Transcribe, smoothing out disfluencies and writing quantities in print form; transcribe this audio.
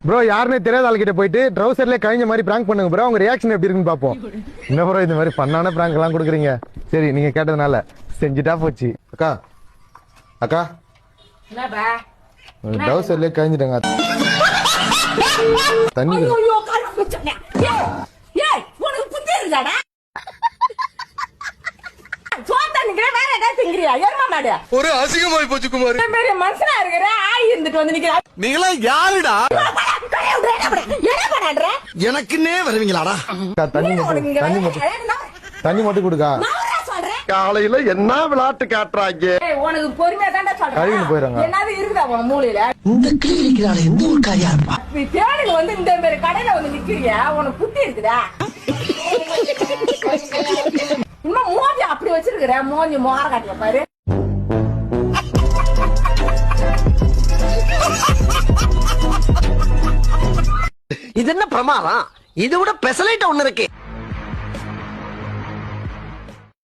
Bro யாருன்னே தெரியாத ஆள்கிட்ட போயிட்டு ட்ரௌசர்ல கழிஞ்ச மாதிரி பிராங்க் பண்ணுங்க ப்ரோ. உங்க ரியாக்ஷன் எப்படி இருக்குன்னு பாப்போம். என்ன ப்ரோ இந்த மாதிரி பண்ணான பிராங்க் எல்லாம் கொடுக்குறீங்க? சரி நீங்க கேட்டதுனால செஞ்சுட்டா போச்சு. அக்கா அக்கா ட்ரௌசர்ல கழிஞ்சிட்டாங்க தண்ணி. ஒரு அசிங்கமாய் போச்சு குமார். மனுஷனா இருக்கிற ஆய் இருந்துட்டு வந்து நிக்கிற நீங்களா யாருடா? எனக்குன்னே வருவீங்களாடா? தண்ணி மட்டும் கொடுக்கா. காலையில என்ன விளையாட்டு காட்டுறாங்க? உனக்கு பொறுமையா தாண்டா சொல்றேன். கழுவின்னு போயிடுறாங்க. என்னது இருக்குதா உன் மூலையில? இந்த கிளி இருக்கிறாள் எந்த ஒரு காரியா இருப்பா? நீ தேடில வந்து இந்த மாதிரி கடையில வந்து நிக்கிறியா? உனக்கு புத்தி இருக்குதா? இன்னும் மோதி அப்படி வச்சிருக்கிற மோதி மோர காட்டுல பாரு. இது என்ன பிரமாதம்? இது விட பெசலைட் ஒண்ணு இருக்கு.